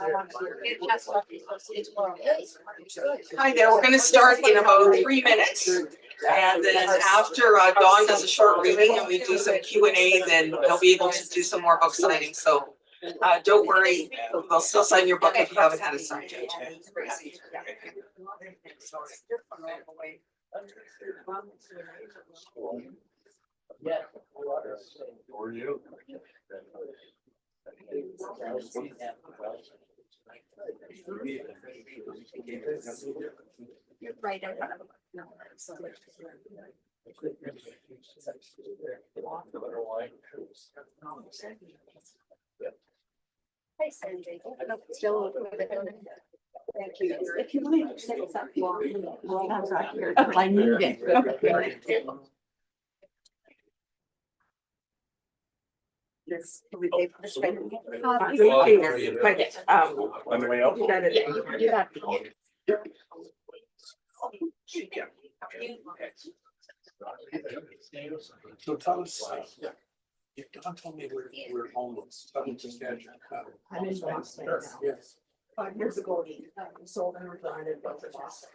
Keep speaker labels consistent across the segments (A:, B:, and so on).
A: Hi there, we're going to start in about 3 minutes. And then after Dawn does a short reading and we do some Q&A, then they'll be able to do some more book signings. So don't worry, we'll still sign your book if you haven't had it signed yet.
B: Yeah. How are you?
C: You're right in front of them. No, Hey, Sandy. Still thank you. If you want to say something, I'm right here. I need it. This, can we pay for this right?
B: On the way out?
C: You got it. You got it.
B: So tell us, if Don told me we're homeless, tell me just that.
C: I'm in Boston now.
B: Yes.
C: 5 years ago, we sold and resigned and built a Boston.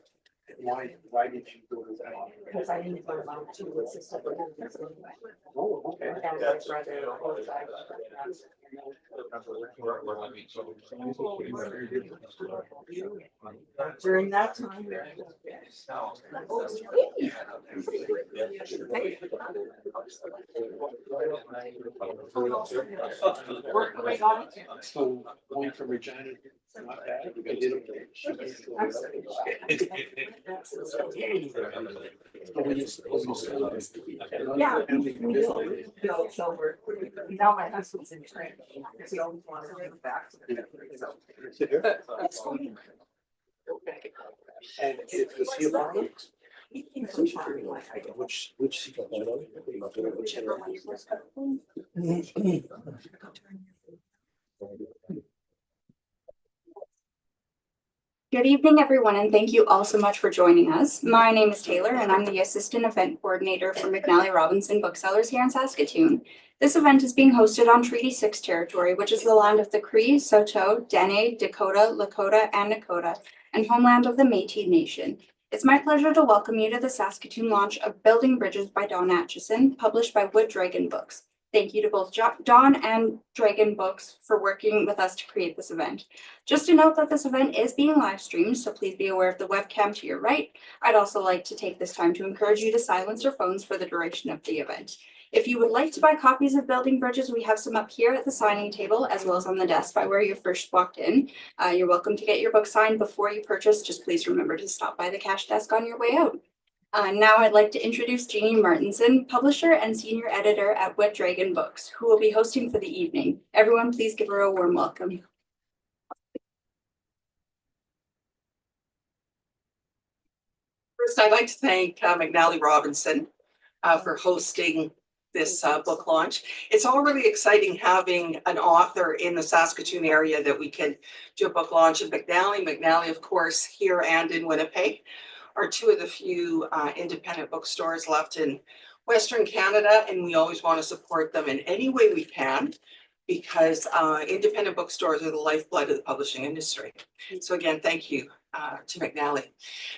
B: Why did you go to that?
C: Because I needed my mom to assist with it.
B: Oh, okay.
C: And my brother, both sides. During that time.
B: So going from Regina, not bad. I did okay.
C: Yeah, we built silver. Now my husband's in training. Because he always wanted to give back to the family. So it's funny.
B: And it was he a farmer?
C: He's so charming, like I do.
B: Which
C: Whichever one you was cutting.
D: Good evening, everyone, and thank you all so much for joining us. My name is Taylor, and I'm the Assistant Event Coordinator for McNally Robinson Booksellers here in Saskatoon. This event is being hosted on Treaty 6 territory, which is the land of the Cree, Saulteaux, Dene, Dakota, Lakota, and Nakota, and homeland of the Métis Nation. It's my pleasure to welcome you to the Saskatoon launch of Building Bridges by Dawn Atchison, published by Wood Dragon Books. Thank you to both Dawn and Dragon Books for working with us to create this event. Just to note that this event is being live streamed, so please be aware of the webcam to your right. I'd also like to take this time to encourage you to silence your phones for the duration of the event. If you would like to buy copies of Building Bridges, we have some up here at the signing table, as well as on the desk by where you first walked in. You're welcome to get your book signed before you purchase. Just please remember to stop by the cash desk on your way out. Now I'd like to introduce Jeannie Martinson, publisher and senior editor at Wood Dragon Books, who will be hosting for the evening. Everyone, please give her a warm welcome.
A: First, I'd like to thank McNally Robinson for hosting this book launch. It's all really exciting having an author in the Saskatoon area that we can do a book launch in McNally. McNally, of course, here and in Winnipeg are two of the few independent bookstores left in Western Canada, and we always want to support them in any way we can because independent bookstores are the lifeblood of the publishing industry. So again, thank you to McNally.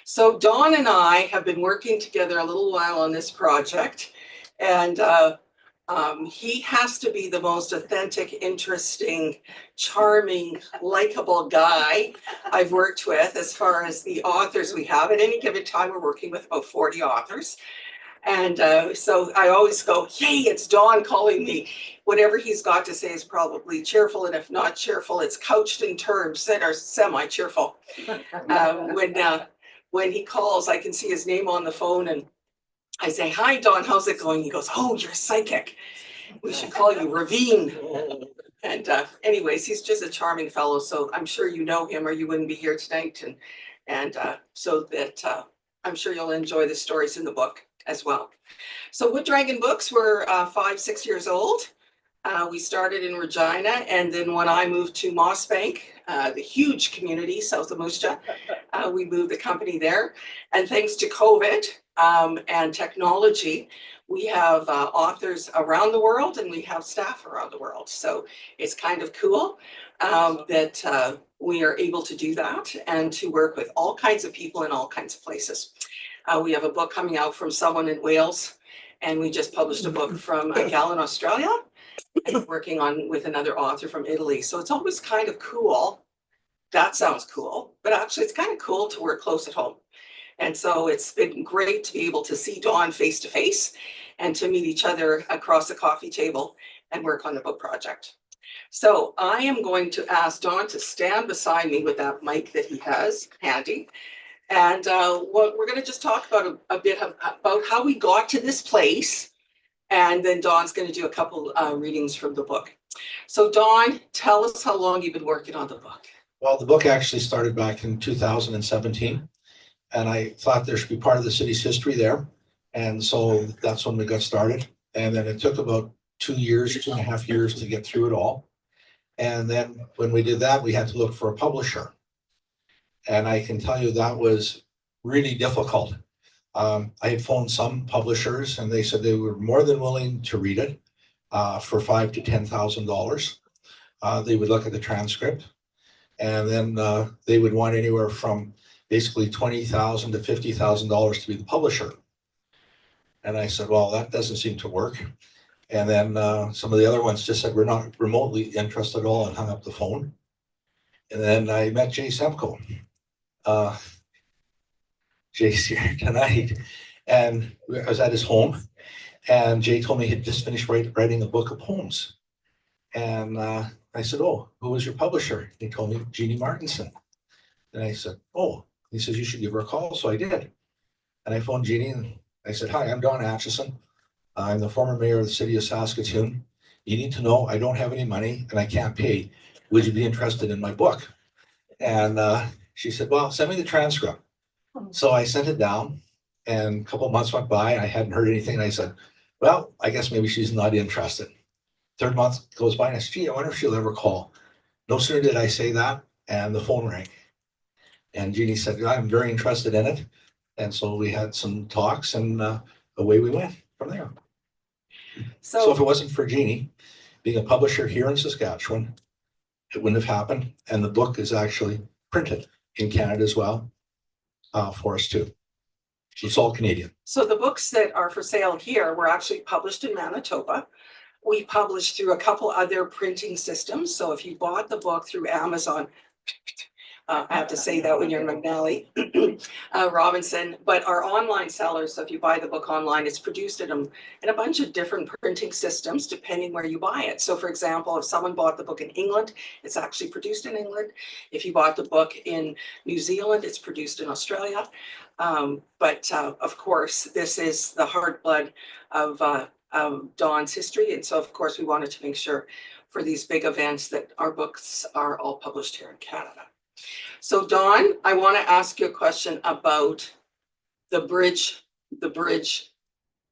A: So Dawn and I have been working together a little while on this project, and he has to be the most authentic, interesting, charming, likable guy I've worked with as far as the authors we have. At any given time, we're working with about 40 authors. And so I always go, yay, it's Dawn calling me. Whatever he's got to say is probably cheerful, and if not cheerful, it's couched in terms that are semi-cheerful. When he calls, I can see his name on the phone, and I say, hi, Dawn, how's it going? He goes, oh, you're psychic. We should call you Ravine. And anyways, he's just a charming fellow, so I'm sure you know him or you wouldn't be here tonight. And so that I'm sure you'll enjoy the stories in the book as well. So Wood Dragon Books were 5-6 years old. We started in Regina, and then when I moved to Mossbank, the huge community south of Moose Jaw, we moved the company there. And thanks to COVID and technology, we have authors around the world and we have staff around the world. So it's kind of cool. that we are able to do that and to work with all kinds of people in all kinds of places. We have a book coming out from someone in Wales, and we just published a book from a gal in Australia, and working on with another author from Italy. So it's always kind of cool. That sounds cool, but actually it's kind of cool to work close at home. And so it's been great to be able to see Dawn face to face and to meet each other across the coffee table and work on the book project. So I am going to ask Dawn to stand beside me with that mic that he has handy. And what we're going to just talk about a bit about how we got to this place. And then Dawn's going to do a couple readings from the book. So Dawn, tell us how long you've been working on the book.
B: Well, the book actually started back in 2017, and I thought there should be part of the city's history there. And so that's when we got started. And then it took about 2 years, 2.5 years to get through it all. And then when we did that, we had to look for a publisher. And I can tell you that was really difficult. I had phoned some publishers, and they said they were more than willing to read it for $5,000 to $10,000. They would look at the transcript, and then they would want anywhere from basically $20,000 to $50,000 to be the publisher. And I said, well, that doesn't seem to work. And then some of the other ones just said, we're not remotely interested at all, and hung up the phone. And then I met Jay Semko. Jay's here tonight, and I was at his home, and Jay told me he'd just finished writing a book of poems. And I said, oh, who was your publisher? He told me, Jeannie Martinson. And I said, oh, he says, you should give her a call. So I did. And I phoned Jeannie, and I said, hi, I'm Don Atchison. I'm the former mayor of the city of Saskatoon. You need to know I don't have any money and I can't pay. Would you be interested in my book? And she said, well, send me the transcript. So I sent it down, and a couple of months went by. I hadn't heard anything. And I said, well, I guess maybe she's not interested. Third month goes by, and I said, gee, I wonder if she'll ever call. No sooner did I say that, and the phone rang. And Jeannie said, I'm very interested in it. And so we had some talks, and away we went from there. So if it wasn't for Jeannie being a publisher here in Saskatchewan, it wouldn't have happened. And the book is actually printed in Canada as well. For us too. So it's all Canadian.
A: So the books that are for sale here were actually published in Manitoba. We published through a couple other printing systems. So if you bought the book through Amazon, I have to say that when you're in McNally, Robinson, but our online sellers, so if you buy the book online, it's produced in a bunch of different printing systems, depending where you buy it. So for example, if someone bought the book in England, it's actually produced in England. If you bought the book in New Zealand, it's produced in Australia. But of course, this is the heart blood of Dawn's history. And so of course, we wanted to make sure for these big events that our books are all published here in Canada. So Dawn, I want to ask you a question about the bridge,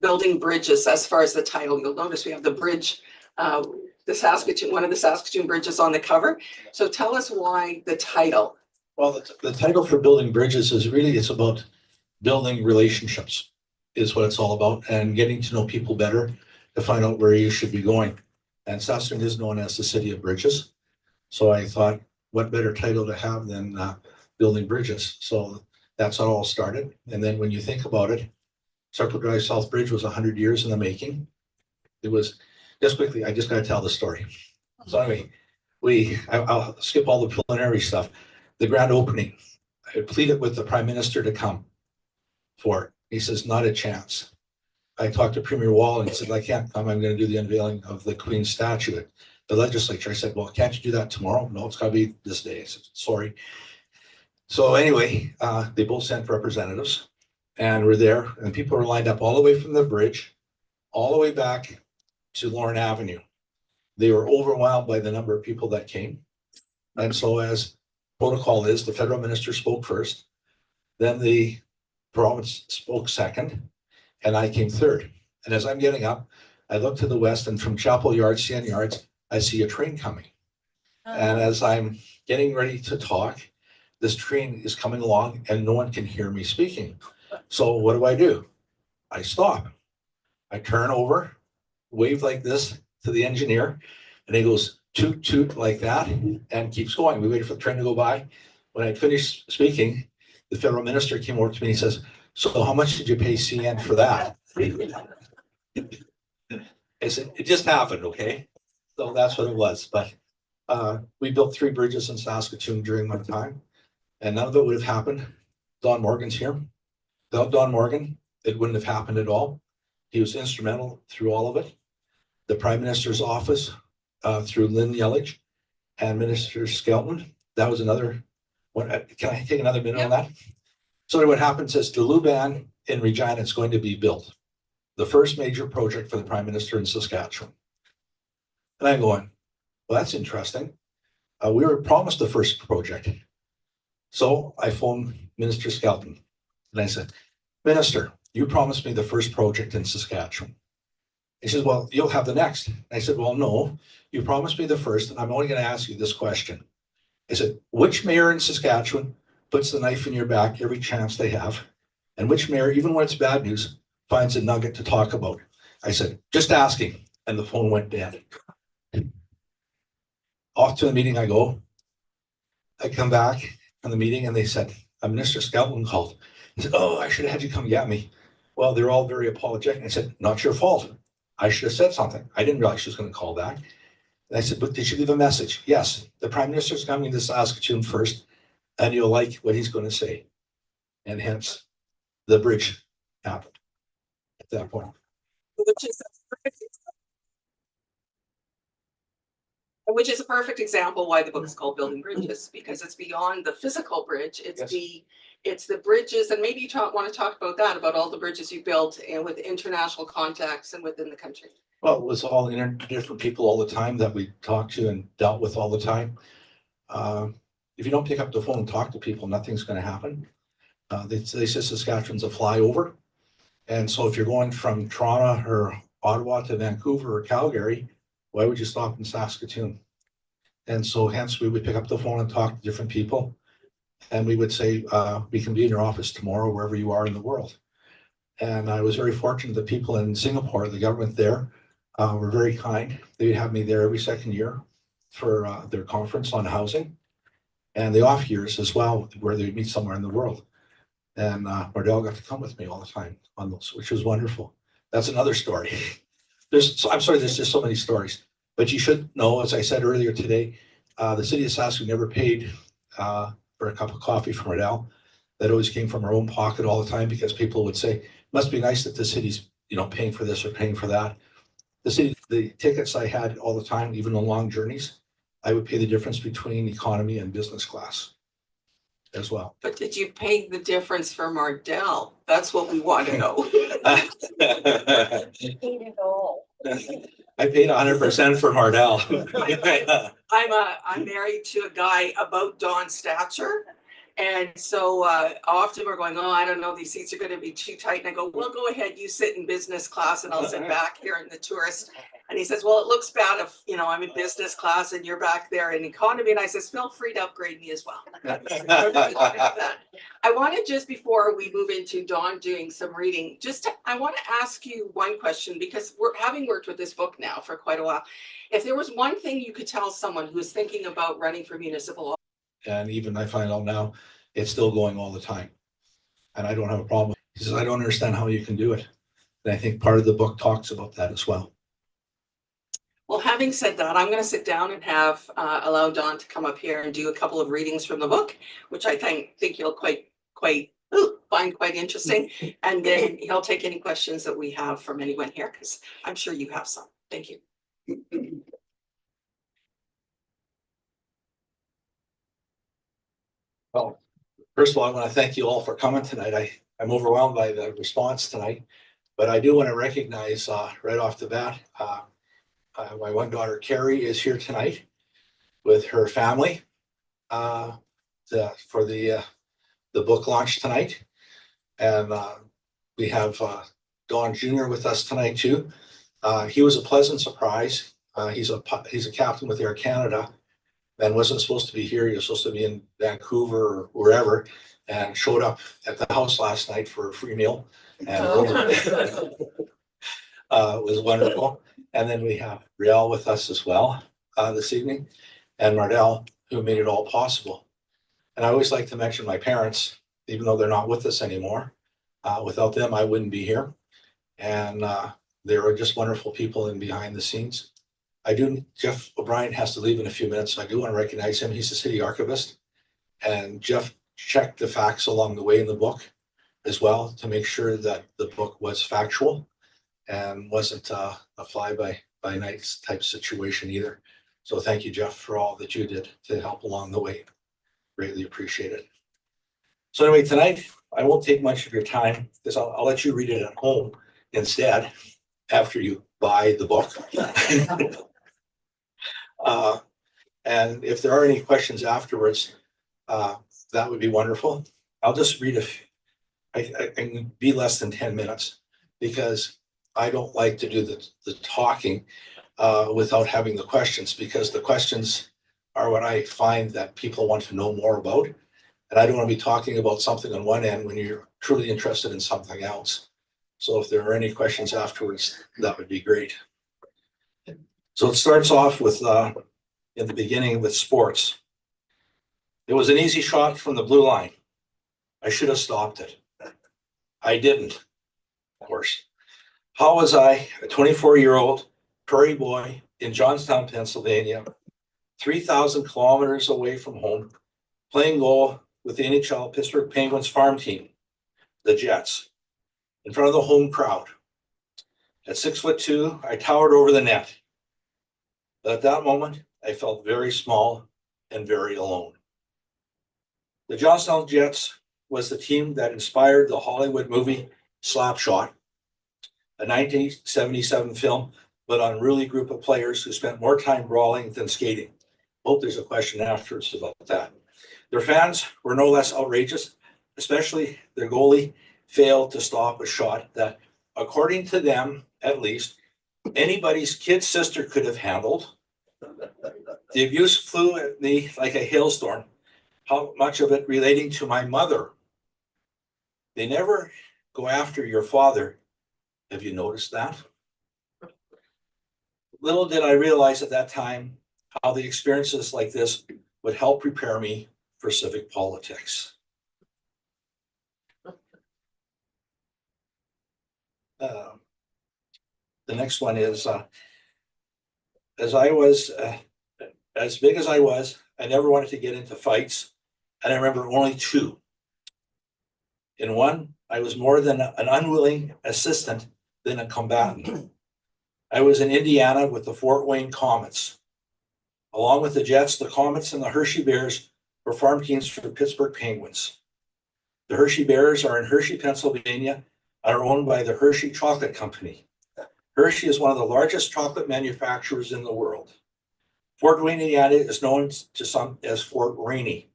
A: building bridges as far as the title. You'll notice we have the bridge, the Saskatoon, one of the Saskatoon bridges on the cover. So tell us why the title.
B: Well, the title for building bridges is really, it's about building relationships is what it's all about, and getting to know people better to find out where you should be going. And Saskatoon is known as the city of bridges. So I thought, what better title to have than building bridges? So that's how it all started. And then when you think about it, Circle Drive South Bridge was 100 years in the making. It was, just quickly, I just got to tell the story. So anyway, I'll skip all the preliminary stuff. The grand opening, I pleaded with the Prime Minister to come for it. He says, not a chance. I talked to Premier Wall, and he said, I can't come. I'm going to do the unveiling of the Queen's statue at the legislature. I said, well, can't you do that tomorrow? No, it's got to be this day. I said, sorry. So anyway, they both sent representatives, and we're there, and people were lined up all the way from the bridge, all the way back to Lorne Avenue. They were overwhelmed by the number of people that came. And so as protocol is, the federal minister spoke first, then the province spoke second, and I came third. And as I'm getting up, I look to the west, and from Chapel Yards, CN Yards, I see a train coming. And as I'm getting ready to talk, this train is coming along and no one can hear me speaking. So what do? I stop. I turn over, wave like this to the engineer, and he goes, toot like that and keeps going. We waited for the train to go by. When I finished speaking, the federal minister came over to me and he says, so how much did you pay CN for that? I said, it just happened, okay? So that's what it was. But we built 3 bridges in Saskatoon during my time, and none of it would have happened. Don Morgan's here. Without Don Morgan, it wouldn't have happened at all. He was instrumental through all of it. The Prime Minister's office, through Lynn Yelledge and Minister Skelton. That was another one. Can I take another minute on that? So what happens is the Luban in Regina is going to be built. The first major project for the Prime Minister in Saskatchewan. And I'm going, well, that's interesting. We were promised the first project. So I phoned Minister Skelton and I said, Minister, you promised me the first project in Saskatchewan. He says, well, you'll have the next. I said, well, no, you promised me the first, and I'm only going to ask you this question. I said, which mayor in Saskatchewan puts the knife in your back every chance they have? And which mayor, even when it's bad news, finds a nugget to talk about? I said, just asking. And the phone went dead. Off to the meeting I go. I come back from the meeting and they said, Minister Skelton called. He said, oh, I should have had you come get me. Well, they're all very apologetic. I said, not your fault. I should have said something. I didn't realize she was going to call back. And I said, but did you leave a message? Yes, the Prime Minister's coming to Saskatoon first, and you'll like what he's going to say. And hence, the bridge happened at that point.
A: Which is a perfect example why the book is called Building Bridges, because it's beyond the physical bridge. It's
B: Yes.
A: It's the bridges, and maybe you want to talk about that, about all the bridges you built and with international contacts and within the country.
B: Well, it was all different people all the time that we talked to and dealt with all the time. If you don't pick up the phone and talk to people, nothing's going to happen. They say Saskatchewan's a flyover. And so if you're going from Toronto or Ottawa to Vancouver or Calgary, why would you stop in Saskatoon? And so hence we would pick up the phone and talk to different people. And we would say, we can be in your office tomorrow, wherever you are in the world. And I was very fortunate that people in Singapore, the government there, were very kind. They would have me there every second year for their conference on housing, and the off years as well, where they would meet somewhere in the world. And Mardell got to come with me all the time on those, which was wonderful. That's another story. I'm sorry, there's just so many stories. But you should know, as I said earlier today, the city of Saskatoon never paid for a cup of coffee from Mardell. That always came from our own pocket all the time, because people would say, must be nice that the city's, paying for this or paying for that. The city, the tickets I had all the time, even on long journeys, I would pay the difference between economy and business class as well.
A: But did you pay the difference for Mardell? That's what we want to know.
B: I paid 100% for Mardell.
A: I'm married to a guy about Don's stature. And so often we're going, oh, I don't know, these seats are going to be too tight. And I go, well, go ahead, you sit in business class and I'll sit back here in the tourist. And he says, well, it looks bad if, I'm in business class and you're back there in economy. And I says, feel free to upgrade me as well. I want to, just before we move into Don doing some reading, I want to ask you one question, because we're having worked with this book now for quite a while. If there was one thing you could tell someone who is thinking about running for municipal office,
B: and even I find out now, it's still going all the time. And I don't have a problem. He says, I don't understand how you can do it. And I think part of the book talks about that as well.
A: Well, having said that, I'm going to sit down and have allow Don to come up here and do a couple of readings from the book, which I think you'll find quite interesting. And then he'll take any questions that we have from anyone here, because I'm sure you have some. Thank you.
B: Well, first of all, I want to thank you all for coming tonight. I'm overwhelmed by the response tonight, but I do want to recognize right off the bat, my one daughter, Carrie, is here tonight with her family for the book launch tonight. And we have Don Jr. with us tonight too. He was a pleasant surprise. He's a captain with Air Canada, and wasn't supposed to be here. He was supposed to be in Vancouver or wherever, and showed up at the house last night for a free meal. And it was wonderful. And then we have Riel with us as well. this evening, and Mardell, who made it all possible. And I always like to mention my parents, even though they're not with us anymore. Without them, I wouldn't be here. And they were just wonderful people in behind the scenes. Jeff O'Brien has to leave in a few minutes, so I do want to recognize him. He's the city archivist. And Jeff checked the facts along the way in the book as well to make sure that the book was factual and wasn't a fly-by-night type situation either. So thank you, Jeff, for all that you did to help along the way. Greatly appreciate it. So anyway, tonight, I won't take much of your time because I'll let you read it at home instead after you buy the book. And if there are any questions afterwards, that would be wonderful. I'll just read I can be less than 10 minutes because I don't like to do the talking without having the questions, because the questions are what I find that people want to know more about. And I don't want to be talking about something on one end when you're truly interested in something else. So if there are any questions afterwards, that would be great. So it starts off with, in the beginning with sports. It was an easy shot from the blue line. I should have stopped it. I didn't, of course. How was I, a 24-year-old prairie boy in Johnstown, Pennsylvania, 3,000 kilometers away from home, playing goal with the NHL Pittsburgh Penguins farm team, the Jets, in front of the home crowd? At 6'2", I towered over the net. But at that moment, I felt very small and very alone. The Johnstown Jets was the team that inspired the Hollywood movie Slapshot, a 1977 film, but on a unruly group of players who spent more time brawling than skating. Hope there's a question afterwards about that. Their fans were no less outrageous, especially their goalie failed to stop a shot that, according to them at least, anybody's kid sister could have handled. The abuse flew at me like a hailstorm, how much of it relating to my mother. They never go after your father. Have you noticed that? Little did I realize at that time how the experiences like this would help prepare me for civic politics. The next one is, as big as I was, I never wanted to get into fights. And I remember only two. In one, I was more than an unwilling assistant than a combatant. I was in Indiana with the Fort Wayne Comets. Along with the Jets, the Comets, and the Hershey Bears were farm teams for the Pittsburgh Penguins. The Hershey Bears are in Hershey, Pennsylvania, and are owned by the Hershey Chocolate Company. Hershey is one of the largest chocolate manufacturers in the world. Fort Wayne, Indiana is known to some as Fort Rainy,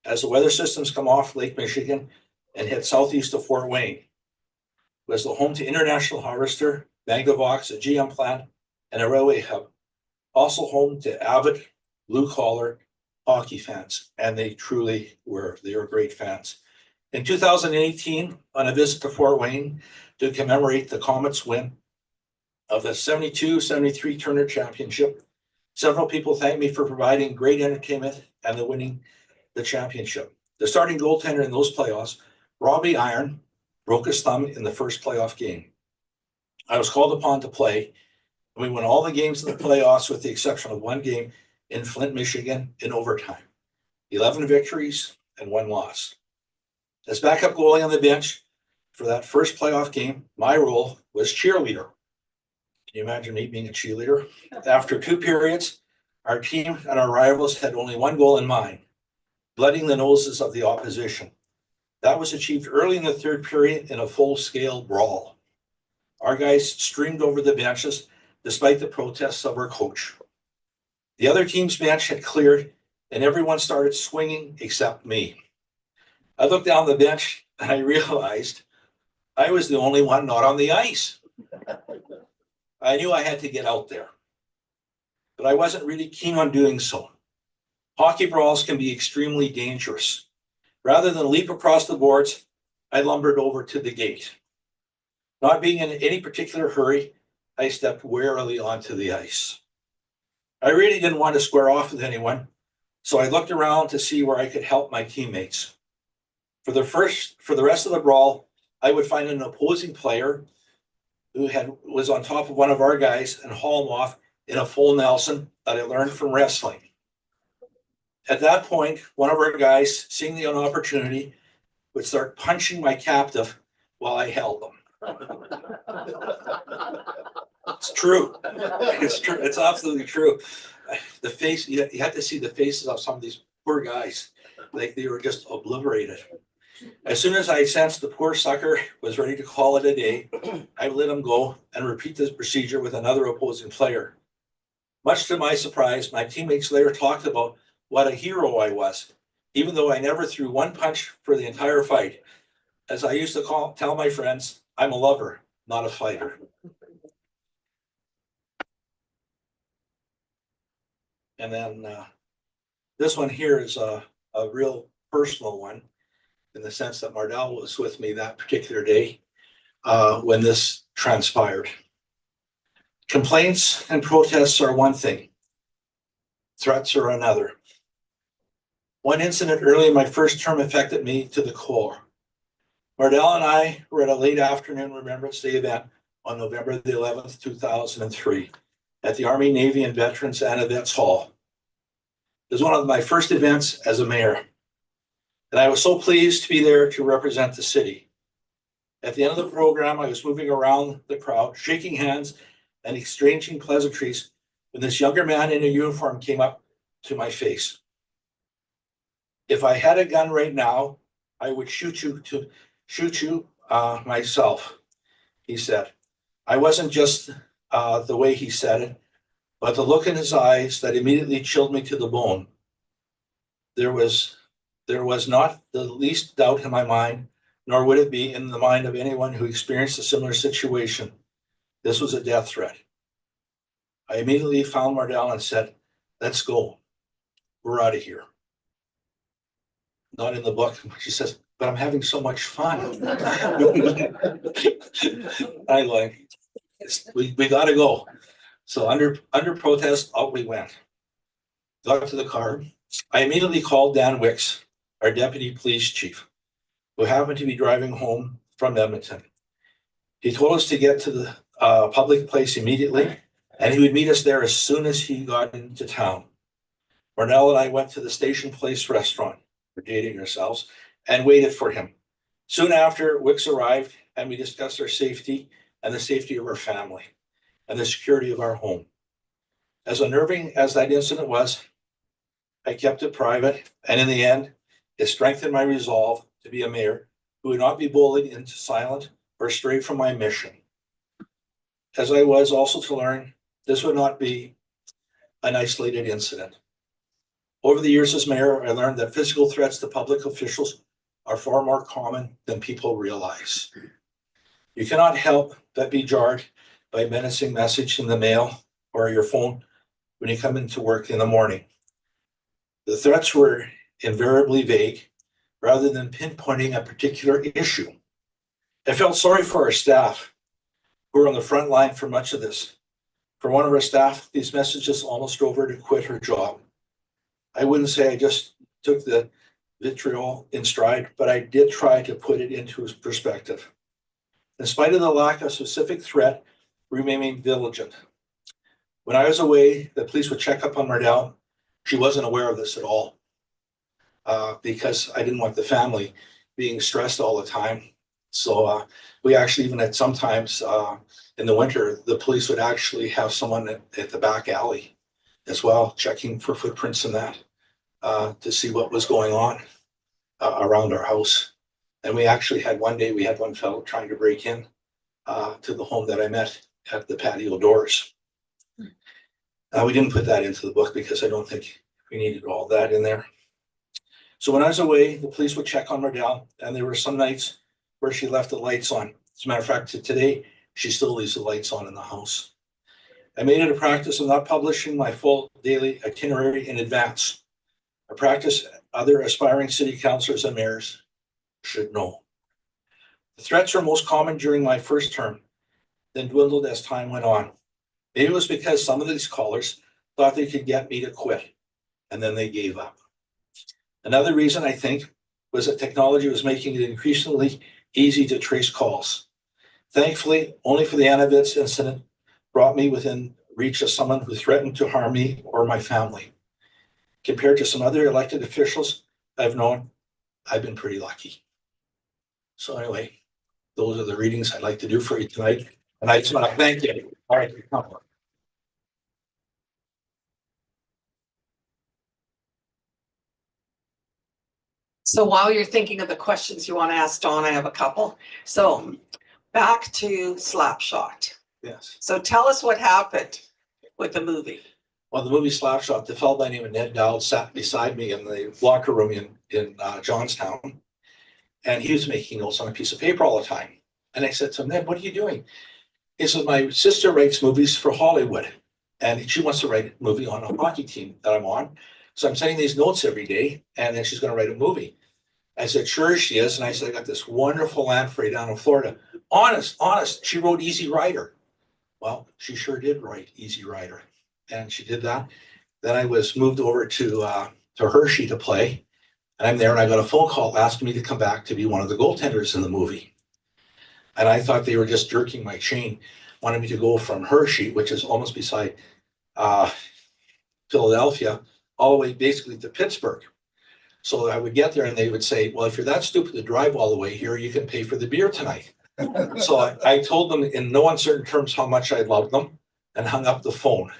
B: as the weather systems come off Lake Michigan and head southeast of Fort Wayne. It was the home to International Harvester, Magnavox, a GM plant, and a railway hub. Also home to avid blue-collar hockey fans, and they truly were. They were great fans. In 2018, on a visit to Fort Wayne to commemorate the Comets' win of the 72-73 Turner Championship, several people thanked me for providing great entertainment and the winning the championship. The starting goaltender in those playoffs, Robbie Iron, broke his thumb in the first playoff game. I was called upon to play, and we won all the games in the playoffs with the exception of one game in Flint, Michigan in overtime. 11 victories and 1 loss. As backup goalie on the bench for that first playoff game, my role was cheerleader. Can you imagine me being a cheerleader? After 2 periods, our team and our rivals had only one goal in mind: blooding the noses of the opposition. That was achieved early in the 3rd period in a full-scale brawl. Our guys streamed over the benches despite the protests of our coach. The other team's bench had cleared and everyone started swinging except me. I looked down the bench and I realized I was the only one not on the ice. I knew I had to get out there, but I wasn't really keen on doing so. Hockey brawls can be extremely dangerous. Rather than leap across the boards, I lumbered over to the gate. Not being in any particular hurry, I stepped warily onto the ice. I really didn't want to square off with anyone, so I looked around to see where I could help my teammates. For the rest of the brawl, I would find an opposing player who was on top of one of our guys and haul him off in a full Nelson that I learned from wrestling. At that point, one of our guys, seeing the opportunity, would start punching my captive while I held them. It's true. It's true. It's absolutely true. The face, you had to see the faces of some of these poor guys. Like they were just obliterated. As soon as I sensed the poor sucker was ready to call it a day, I let him go and repeat this procedure with another opposing player. Much to my surprise, my teammates later talked about what a hero I was, even though I never threw one punch for the entire fight. As I used to tell my friends, I'm a lover, not a fighter. And then this one here is a real personal one, in the sense that Mardell was with me that particular day when this transpired. Complaints and protests are one thing. Threats are another. One incident early in my first term affected me to the core. Mardell and I were at a late afternoon Remembrance Day event on November the 11th, 2003 at the Army, Navy, and Veterans and Vets Hall. It was one of my first events as a mayor, and I was so pleased to be there to represent the city. At the end of the program, I was moving around the crowd, shaking hands and exchanging pleasantries when this younger man in a uniform came up to my face. If I had a gun right now, I would shoot you myself, he said. I wasn't just the way he said it, but the look in his eyes that immediately chilled me to the bone. There was not the least doubt in my mind, nor would it be in the mind of anyone who experienced a similar situation. This was a death threat. I immediately found Mardell and said, let's go. We're out of here. Not in the book. She says, but I'm having so much fun. I like, we got to go. So under protest, out we went. Got to the car. I immediately called Dan Wicks, our deputy police chief, who happened to be driving home from Edmonton. He told us to get to the public place immediately, and he would meet us there as soon as he got into town. Mardell and I went to the Station Place restaurant, we're dating ourselves, and waited for him. Soon after, Wicks arrived, and we discussed our safety and the safety of our family and the security of our home. As unnerving as that incident was, I kept it private, and in the end, it strengthened my resolve to be a mayor who would not be bullied into silence or stray from my mission. As I was also to learn, this would not be an isolated incident. Over the years as mayor, I learned that physical threats to public officials are far more common than people realize. You cannot help but be jarred by a menacing message in the mail or your phone when you come into work in the morning. The threats were invariably vague rather than pinpointing a particular issue. I felt sorry for our staff who were on the front line for much of this. For one of our staff, these messages almost drove her to quit her job. I wouldn't say I just took the vitriol in stride, but I did try to put it into perspective. In spite of the lack of specific threat, we remained vigilant. When I was away, the police would check up on Mardell. She wasn't aware of this at all because I didn't want the family being stressed all the time. So we actually, even at sometimes in the winter, the police would actually have someone at the back alley as well, checking for footprints and that to see what was going on around our house. And we actually had one day, we had one fellow trying to break in to the home that I met at the patio doors. We didn't put that into the book because I don't think we needed all that in there. So when I was away, the police would check on Mardell, and there were some nights where she left the lights on. As a matter of fact, today, she still leaves the lights on in the house. I made it a practice of not publishing my full daily itinerary in advance, a practice other aspiring city councillors and mayors should know. The threats were most common during my first term, then dwindled as time went on. Maybe it was because some of these callers thought they could get me to quit, and then they gave up. Another reason, I think, was that technology was making it increasingly easy to trace calls. Thankfully, only for the Anavitz incident brought me within reach of someone who threatened to harm me or my family. Compared to some other elected officials I've known, I've been pretty lucky. So anyway, those are the readings I'd like to do for you tonight. And I just want to thank you. All right.
A: So while you're thinking of the questions you want to ask Dawn, I have a couple. So back to Slapshot.
B: Yes.
A: So tell us what happened with the movie.
B: Well, the movie Slapshot, the fellow by the name of Ned Dowd sat beside me in the locker room in Johnstown, and he was making notes on a piece of paper all the time. And I said to him, Ned, what are you doing? He said, my sister writes movies for Hollywood, and she wants to write a movie on a hockey team that I'm on. So I'm sending these notes every day, and then she's going to write a movie. I said, sure she is. And I said, I got this wonderful land for you down in Florida. Honest, she wrote Easy Rider. Well, she sure did write Easy Rider. And she did that. Then I was moved over to Hershey to play. And I'm there, and I got a phone call asking me to come back to be one of the goaltenders in the movie. And I thought they were just jerking my chain, wanted me to go from Hershey, which is almost beside Philadelphia, all the way basically to Pittsburgh. So I would get there and they would say, well, if you're that stupid to drive all the way here, you can pay for the beer tonight. So I told them in no uncertain terms how much I loved them and hung up the phone.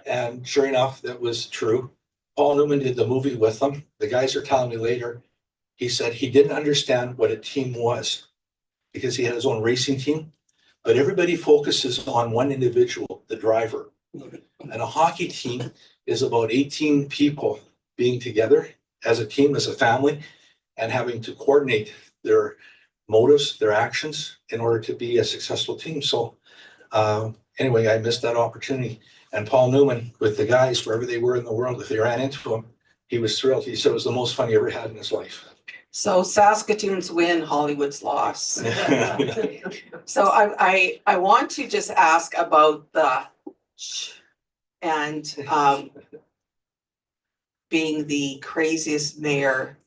B: And sure enough, that was true. Paul Newman did the movie with them. The guys are telling me later, he said he didn't understand what a team was because he had his own racing team, but everybody focuses on one individual, the driver. And a hockey team is about 18 people being together as a team, as a family, and having to coordinate their motives, their actions in order to be a successful team. So anyway, I missed that opportunity. And Paul Newman, with the guys, wherever they were in the world, if they ran into him, he was thrilled. He said it was the most fun he ever had in his life.
A: So Saskatoon's win, Hollywood's loss. So I want to just ask about the and being the craziest mayor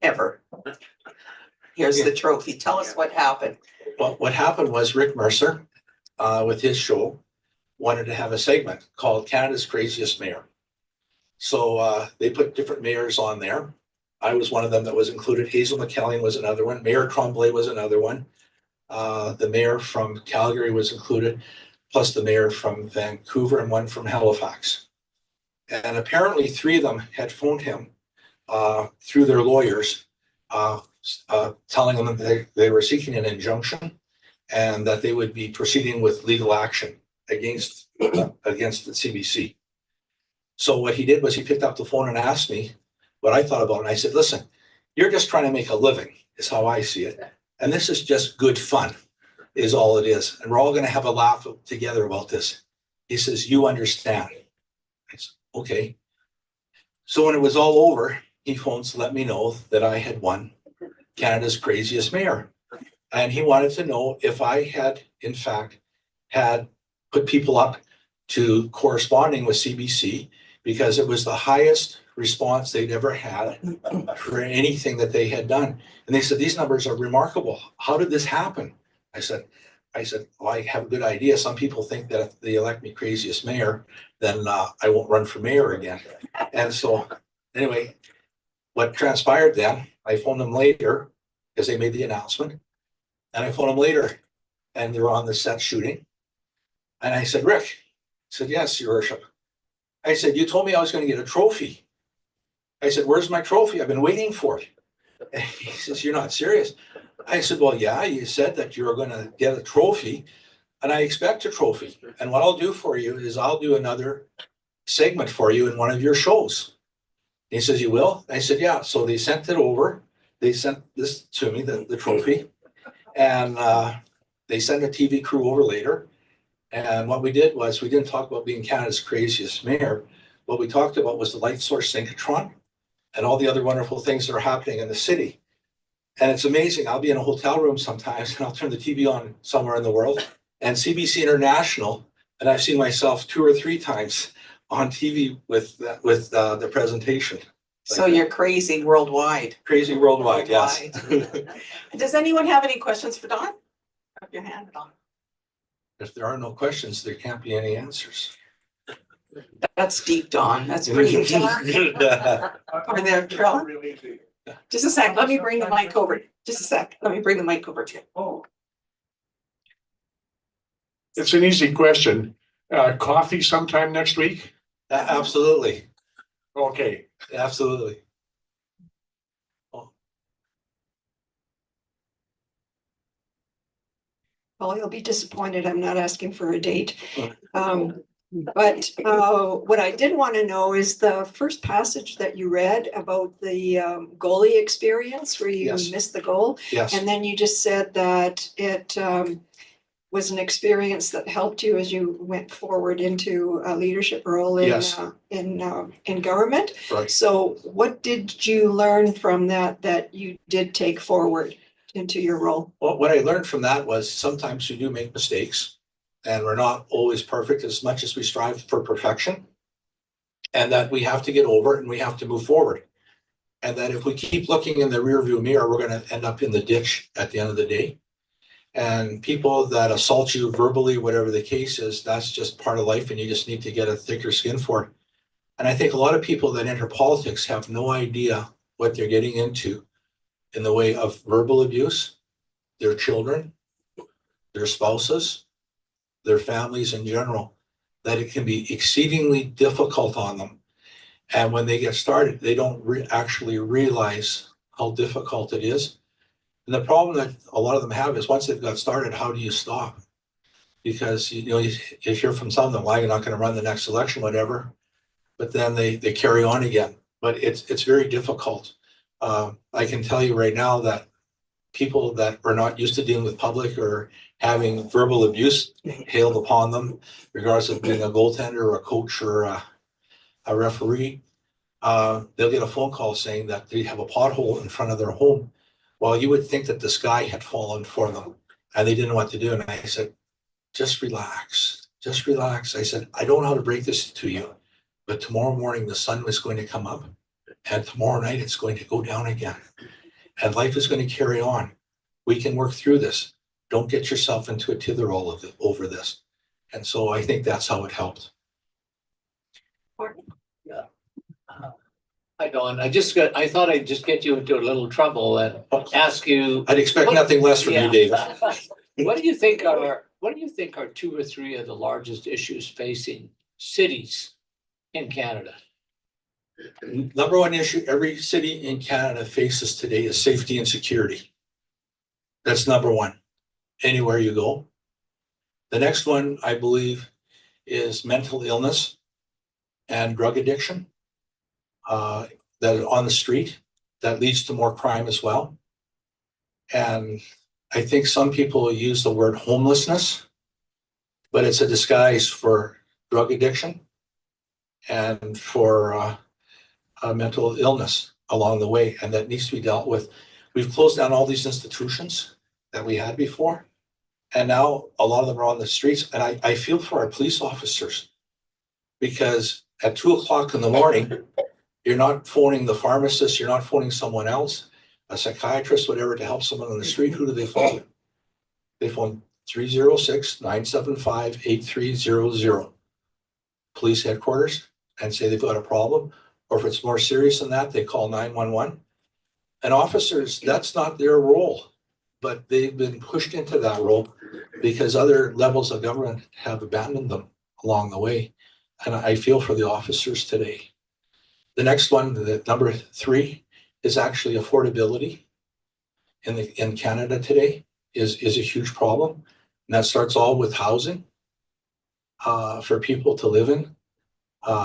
A: ever. Here's the trophy. Tell us what happened.
B: Well, what happened was Rick Mercer, with his show, wanted to have a segment called Canada's Craziest Mayor. So they put different mayors on there. I was one of them that was included. Hazel McKellion was another one. Mayor Tremblay was another one. The mayor from Calgary was included, plus the mayor from Vancouver and one from Halifax. And apparently 3 of them had phoned him through their lawyers, telling them that they were seeking an injunction and that they would be proceeding with legal action against the CBC. So what he did was he picked up the phone and asked me what I thought about it. And I said, listen, you're just trying to make a living, is how I see it. And this is just good fun, is all it is. And we're all going to have a laugh together about this. He says, you understand. I said, okay. So when it was all over, he phones to let me know that I had won Canada's Craziest Mayor. And he wanted to know if I had, in fact, had put people up to corresponding with CBC because it was the highest response they'd ever had for anything that they had done. And they said, these numbers are remarkable. How did this happen? I said, well, I have a good idea. Some people think that if they elect me craziest mayor, then I won't run for mayor again. And so anyway, what transpired then, I phoned them later because they made the announcement. And I phoned them later and they were on the set shooting. And I said, Rick, I said, yes, your worship. I said, you told me I was going to get a trophy. I said, where's my trophy? I've been waiting for it. And he says, you're not serious. I said, well, yeah, you said that you were going to get a trophy and I expect a trophy. And what I'll do for you is I'll do another segment for you in one of your shows. He says, you will? I said, yeah. So they sent it over. They sent this to me, the trophy. And they sent a TV crew over later. And what we did was we didn't talk about being Canada's craziest mayor. What we talked about was the light source synchrotron and all the other wonderful things that are happening in the city. And it's amazing. I'll be in a hotel room sometimes and I'll turn the TV on somewhere in the world and CBC International And I've seen myself 2 or 3 times on TV with the presentation.
A: So you're crazy worldwide.
B: Crazy worldwide, yes.
A: Does anyone have any questions for Don? Have your hand on.
B: If there are no questions, there can't be any answers.
A: That's deep, Don. That's pretty deep. Over there, Carol. Just a sec. Let me bring the mic over. Just a sec. Let me bring the mic over to you.
E: Oh. It's an easy question. Coffee sometime next week?
B: Absolutely,
E: Okay.
B: absolutely.
F: Well, you'll be disappointed. I'm not asking for a date.
B: Okay.
F: But what I did want to know is the first passage that you read about the goalie experience where you
B: Yes.
F: missed the goal.
B: Yes,
F: And then you just said that it was an experience that helped you as you went forward into a leadership role in
B: Yes.
F: in government.
B: right.
F: So what did you learn from that you did take forward into your role?
B: Well, what I learned from that was sometimes you do make mistakes and we're not always perfect as much as we strive for perfection. And that we have to get over it and we have to move forward. And that if we keep looking in the rearview mirror, we're going to end up in the ditch at the end of the day. And people that assault you verbally, whatever the case is, that's just part of life and you just need to get a thicker skin for it. And I think a lot of people that enter politics have no idea what they're getting into in the way of verbal abuse, their children, their spouses, their families in general, that it can be exceedingly difficult on them. And when they get started, they don't actually realize how difficult it is. And the problem that a lot of them have is once they've got started, how do you stop? Because you hear from some of them, why you're not going to run the next election, whatever. But then they carry on again. But it's very difficult. I can tell you right now that people that are not used to dealing with public or having verbal abuse hailed upon them, regardless of being a goaltender or a coach or a referee, they'll get a phone call saying that they have a pothole in front of their home. Well, you would think that the sky had fallen for them and they didn't know what to do. And I said, just relax, just relax. I said, I don't know how to break this to you, but tomorrow morning the sun is going to come up and tomorrow night it's going to go down again. And life is going to carry on. We can work through this. Don't get yourself into a tither all of it over this. And so I think that's how it helped.
G: Hi, Dawn. I thought I'd just get you into a little trouble and ask you.
B: I'd expect nothing less from you, David.
G: What do you think are 2 or 3 of the largest issues facing cities in Canada?
B: Number one issue every city in Canada faces today is safety and security. That's number one, anywhere you go. The next one, I believe, is mental illness and drug addiction that are on the street. That leads to more crime as well. And I think some people use the word homelessness, but it's a disguise for drug addiction and for mental illness along the way, and that needs to be dealt with. We've closed down all these institutions that we had before, and now a lot of them are on the streets. And I feel for our police officers because at 2 o'clock in the morning, you're not phoning the pharmacist, you're not phoning someone else, a psychiatrist, whatever, to help someone on the street. Who do they phone? They phone 306-975-8300, police headquarters, and say they've got a problem. Or if it's more serious than that, they call 911. And officers, that's not their role, but they've been pushed into that role because other levels of government have abandoned them along the way. And I feel for the officers today. The next one, the number 3, is actually affordability in Canada today is a huge problem. And that starts all with housing for people to live in.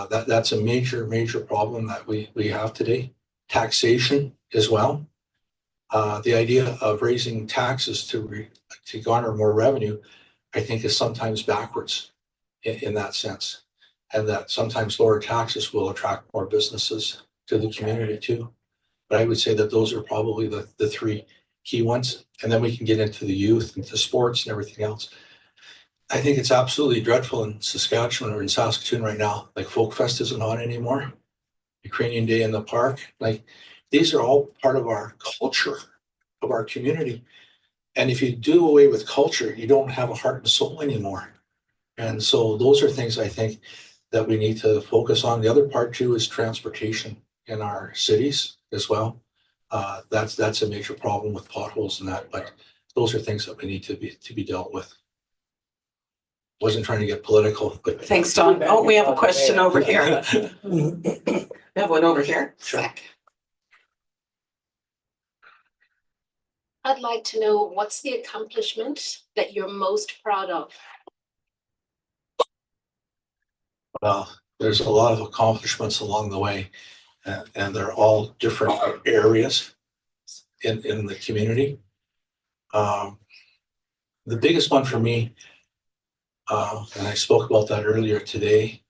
B: That's a major problem that we have today. Taxation as well. The idea of raising taxes to garner more revenue, I think, is sometimes backwards in that sense. And that sometimes lower taxes will attract more businesses to the community too. But I would say that those are probably the 3 key ones. And then we can get into the youth and the sports and everything else. I think it's absolutely dreadful in Saskatchewan or in Saskatoon right now. Like Folk Fest isn't on anymore. Ukrainian Day in the park. Like these are all part of our culture, of our community. And if you do away with culture, you don't have a heart and soul anymore. And so those are things I think that we need to focus on. The other part too is transportation in our cities as well. That's a major problem with potholes and that, but those are things that we need to be dealt with. Wasn't trying to get political, but.
A: Thanks, Don. Oh, we have a question over here. We have one over here.
B: Sure.
H: I'd like to know what's the accomplishment that you're most proud of?
B: Well, there's a lot of accomplishments along the way, and they're all different areas in the community. The biggest one for me, and I spoke about that earlier today,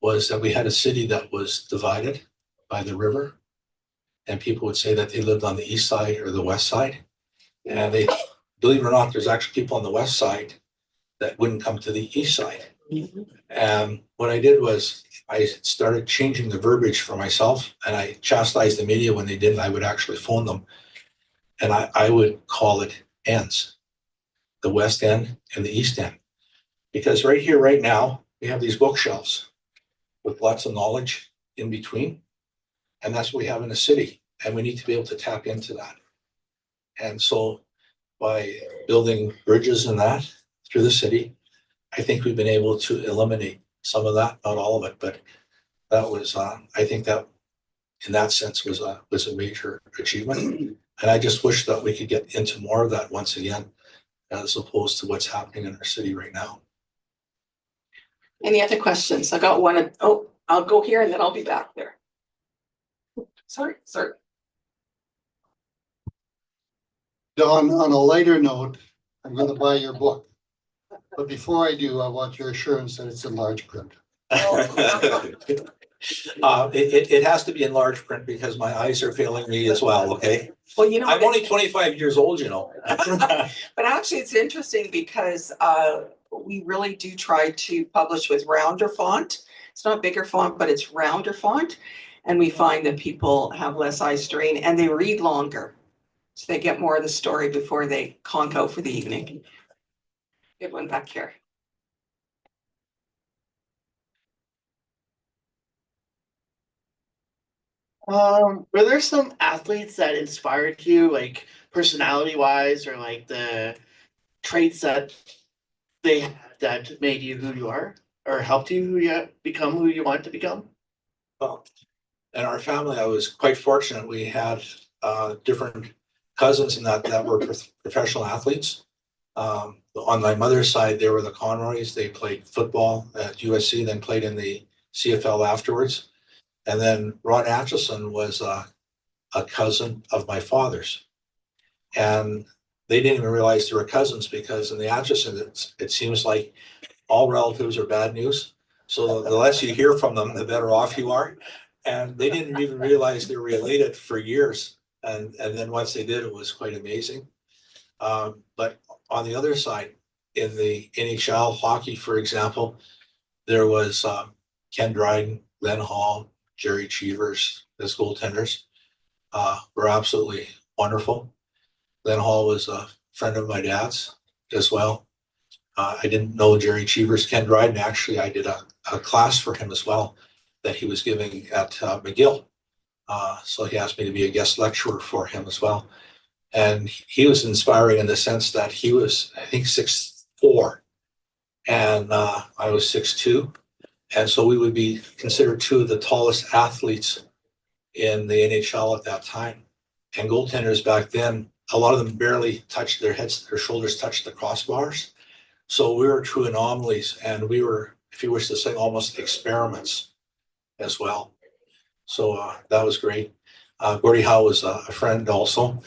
B: was that we had a city that was divided by the river, and people would say that they lived on the east side or the west side. And they, believe it or not, there's actually people on the west side that wouldn't come to the east side. And what I did was I started changing the verbiage for myself, and I chastised the media when they didn't. I would actually phone them, and I would call it ends, the west end and the east end. Because right here, right now, we have these bookshelves with lots of knowledge in between. And that's what we have in the city. And we need to be able to tap into that. And so by building bridges and that through the city, I think we've been able to eliminate some of that, not all of it, but that was, I think that in that sense was a major achievement. And I just wish that we could get into more of that once again, as opposed to what's happening in our city right now.
A: Any other questions? I got one. Oh, I'll go here and then I'll be back there. Sorry.
I: Don, on a lighter note, I'm gonna buy your book. But before I do, I want your assurance that it's in large print.
B: It has to be in large print because my eyes are failing me as well, okay?
A: Well, you know,
B: I'm only 25 years old, you know.
A: but actually it's interesting because we really do try to publish with rounder font. It's not bigger font, but it's rounder font. And we find that people have less eye strain and they read longer. So they get more of the story before they conk out for the evening. Good one back here.
J: Were there some athletes that inspired you, like personality wise, or like the traits that they had that made you who you are, or helped you become who you want to become?
B: Well, in our family, I was quite fortunate. We had different cousins and that were professional athletes. On my mother's side, they were the Conroys. They played football at USC, then played in the CFL afterwards. And then Ron Atchison was a cousin of my father's. And they didn't even realize they were cousins because in the Atchison, it seems like all relatives are bad news. So the less you hear from them, the better off you are. And they didn't even realize they were related for years. And then once they did, it was quite amazing. But on the other side, in the NHL hockey, for example, there was Ken Dryden, Glenn Hall, Jerry Cheevers as goaltenders were absolutely wonderful. Glenn Hall was a friend of my dad's as well. I didn't know Jerry Cheevers. Ken Dryden, actually, I did a class for him as well that he was giving at McGill. So he asked me to be a guest lecturer for him as well. And he was inspiring in the sense that he was, I think, 6'4", and I was 6'2". And so we would be considered two of the tallest athletes in the NHL at that time. And goaltenders back then, a lot of them barely touched their heads, their shoulders touched the crossbars. So we were true anomalies, and we were, if you wish to say, almost experiments as well. So that was great. Gordie Howe was a friend also.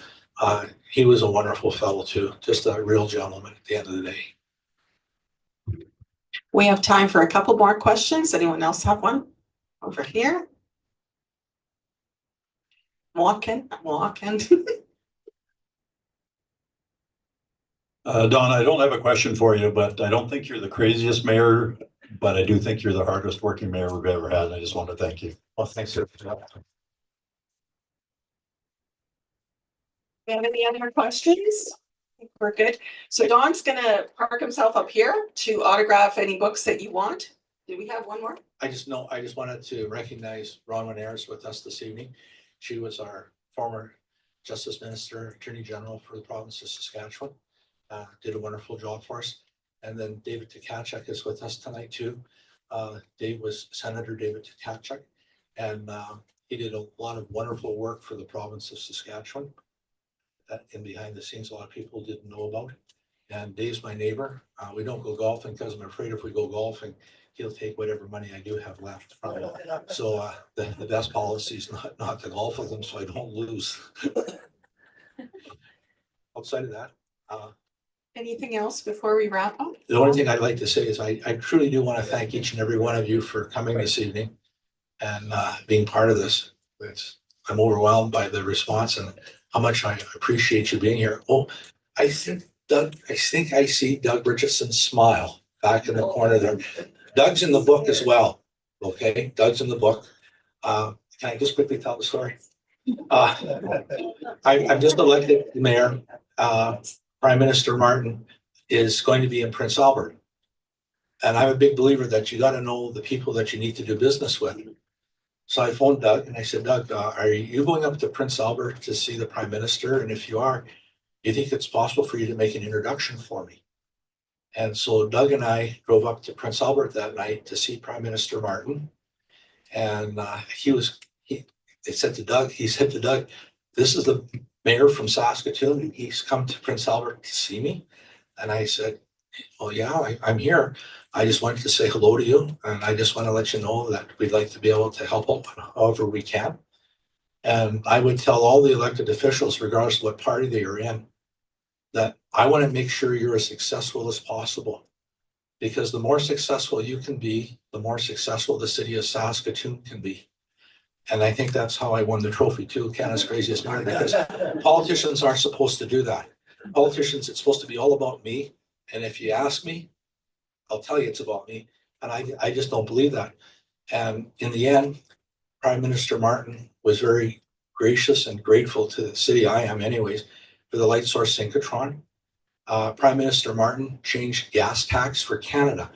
B: He was a wonderful fellow too, just a real gentleman at the end of the day.
A: We have time for a couple more questions. Anyone else have one? Over here. I'm walking.
K: Don, I don't have a question for you, but I don't think you're the craziest mayor, but I do think you're the hardest working mayor we've ever had. I just want to thank you.
B: Well, thanks, sir.
A: Do you have any other questions? I think we're good. So Don's gonna park himself up here to autograph any books that you want. Do we have one more?
B: I just wanted to recognize Ron Ayers with us this evening. She was our former Justice Minister, Attorney General for the province of Saskatchewan. Did a wonderful job for us. And then David Tkachuk is with us tonight too. Dave was Senator David Tkachuk, and he did a lot of wonderful work for the province of Saskatchewan. That in behind the scenes, a lot of people didn't know about. And Dave's my neighbor. We don't go golfing because I'm afraid if we go golfing, he'll take whatever money I do have left. So the best policy is not to golf with him so I don't lose. Outside of that,
A: Anything else before we wrap up?
B: the only thing I'd like to say is I truly do want to thank each and every one of you for coming this evening and being part of this. I'm overwhelmed by the response and how much I appreciate you being here. Oh, I think I see Doug Richardson's smile back in the corner there. Doug's in the book as well. Okay, Doug's in the book. Can I just quickly tell the story? I'm just elected mayor. Prime Minister Martin is going to be in Prince Albert. And I'm a big believer that you got to know the people that you need to do business with. So I phoned Doug and I said, Doug, are you going up to Prince Albert to see the Prime Minister? And if you are, do you think it's possible for you to make an introduction for me? And so Doug and I drove up to Prince Albert that night to see Prime Minister Martin. And he said to Doug, this is the mayor from Saskatoon. He's come to Prince Albert to see me. And I said, well, yeah, I'm here. I just wanted to say hello to you. And I just want to let you know that we'd like to be able to help out however we can. And I would tell all the elected officials, regardless of what party they are in, that I want to make sure you're as successful as possible. Because the more successful you can be, the more successful the city of Saskatoon can be. And I think that's how I won the trophy too, Canada's Craziest Mayor, because politicians aren't supposed to do that. Politicians, it's supposed to be all about me. And if you ask me, I'll tell you it's about me. And I just don't believe that. And in the end, Prime Minister Martin was very gracious and grateful to the city, I am anyways, for the light source synchrotron. Prime Minister Martin changed gas tax for Canada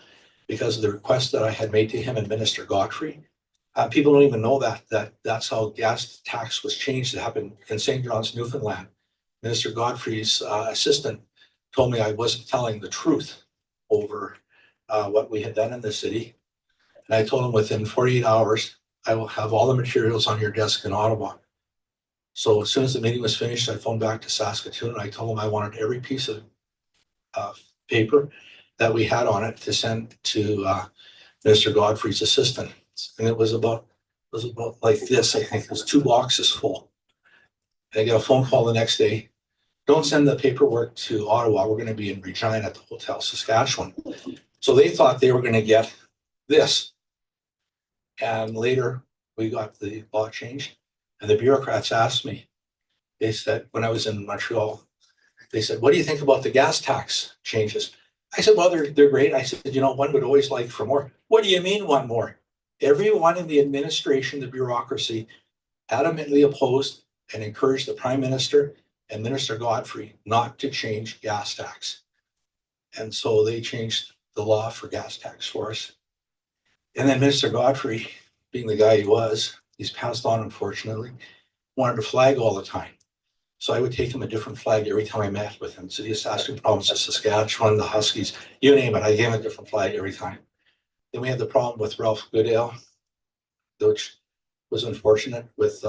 B: because of the request that I had made to him and Minister Godfrey. People don't even know that's how gas tax was changed. It happened in St. John's, Newfoundland. Minister Godfrey's assistant told me I wasn't telling the truth over what we had done in the city. And I told him within 48 hours, I will have all the materials on your desk in Ottawa. So as soon as the meeting was finished, I phoned back to Saskatoon and I told him I wanted every piece of paper that we had on it to send to Minister Godfrey's assistant. And it was about like this. I think it was 2 boxes full. And I got a phone call the next day. Don't send the paperwork to Ottawa. We're going to be in Regina at the Hotel Saskatchewan. So they thought they were going to get this. And later we got the law changed. And the bureaucrats asked me, they said, when I was in Montreal, they said, what do you think about the gas tax changes? I said, well, they're great. I said, one would always like for more. What do you mean one more? Everyone in the administration, the bureaucracy, adamantly opposed and encouraged the Prime Minister and Minister Godfrey not to change gas tax. And so they changed the law for gas tax for us. And then Minister Godfrey, being the guy he was, he's passed on unfortunately, wanted a flag all the time. So I would take him a different flag every time I met with him. City of Saskatoon, province of Saskatchewan, the Huskies, you name it, I gave him a different flag every time. Then we had the problem with Ralph Goodale, which was unfortunate with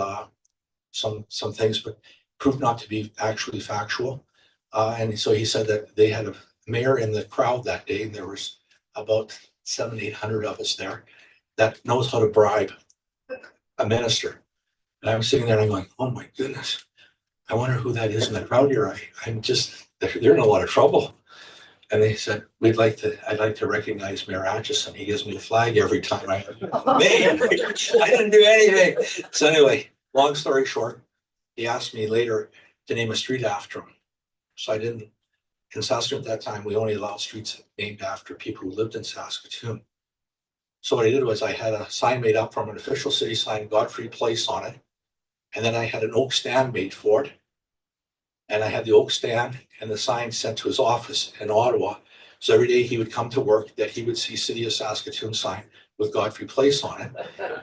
B: some things, but proved not to be actually factual. And so he said that they had a mayor in the crowd that day, and there was about 700-800 of us there, that knows how to bribe a minister. And I'm sitting there and I'm going, oh my goodness, I wonder who that is in the crowd here. They're in a lot of trouble. And they said, I'd like to recognize Mayor Atchison. He gives me a flag every time. Man, I didn't do anything. So anyway, long story short, he asked me later to name a street after him. So I didn't In Saskatoon at that time, we only allowed streets named after people who lived in Saskatoon. So what I did was I had a sign made up from an official city sign, Godfrey Place on it. And then I had an oak stand made for it. And I had the oak stand and the sign sent to his office in Ottawa. So every day he would come to work, that he would see City of Saskatoon sign with Godfrey Place on it.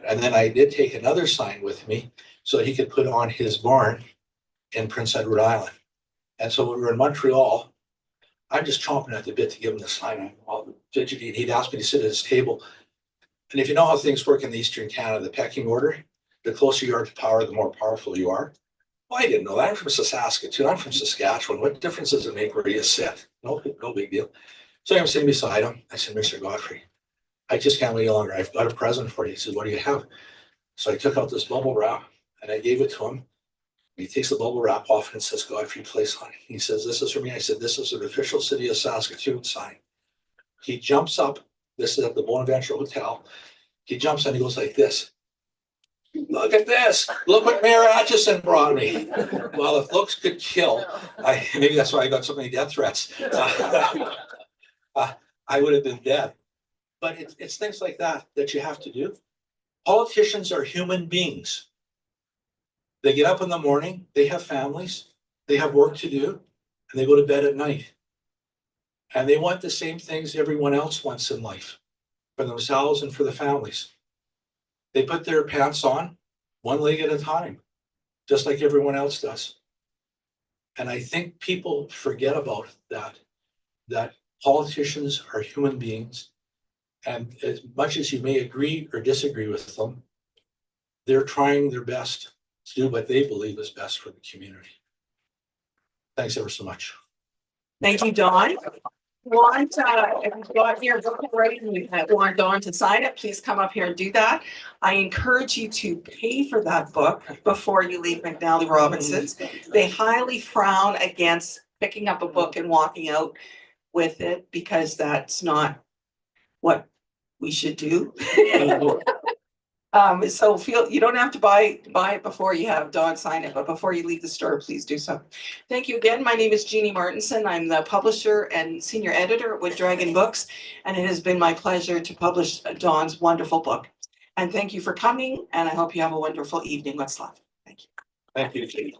B: And then I did take another sign with me so he could put on his barn in Prince Edward Island. And so when we were in Montreal, I'm just chomping at the bit to give him the sign. I'm all fidgety, and he'd ask me to sit at his table. And if you know how things work in Eastern Canada, the pecking order, the closer you are to power, the more powerful you are. Well, I didn't know that. I'm from Saskatoon. I'm from Saskatchewan. What difference does it make where you sit? No big deal. So I'm sitting beside him. I said, Mr. Godfrey, I just can't wait any longer. I've got a present for you. He said, what do you have? So I took out this bubble wrap and I gave it to him. He takes the bubble wrap off and it says Godfrey Place on it. He says, this is for me. I said, this is an official City of Saskatoon sign. He jumps up. This is at the Bonaventure Hotel. He jumps and he goes like this. Look at this. Look what Mayor Atchison brought me. Well, if looks could kill, maybe that's why I got so many death threats. I would have been dead. But it's things like that you have to do. Politicians are human beings. They get up in the morning, they have families, they have work to do, and they go to bed at night. And they want the same things everyone else wants in life, for themselves and for the families. They put their pants on one leg at a time, just like everyone else does. And I think people forget about that politicians are human beings. And as much as you may agree or disagree with them, they're trying their best to do what they believe is best for the community. Thanks ever so much.
A: Thank you, Dawn. If you've got your book already and you want Dawn to sign it, please come up here and do that. I encourage you to pay for that book before you leave McNally Robinson's. They highly frown against picking up a book and walking out with it because that's not what we should do. So you don't have to buy it before you have Dawn sign it, but before you leave the store, please do so. Thank you again. My name is Jeannie Martinson. I'm the publisher and senior editor at Wood Dragon Books, and it has been my pleasure to publish Dawn's wonderful book. And thank you for coming, and I hope you have a wonderful evening. Much love. Thank you.
B: Thank you, Jeannie.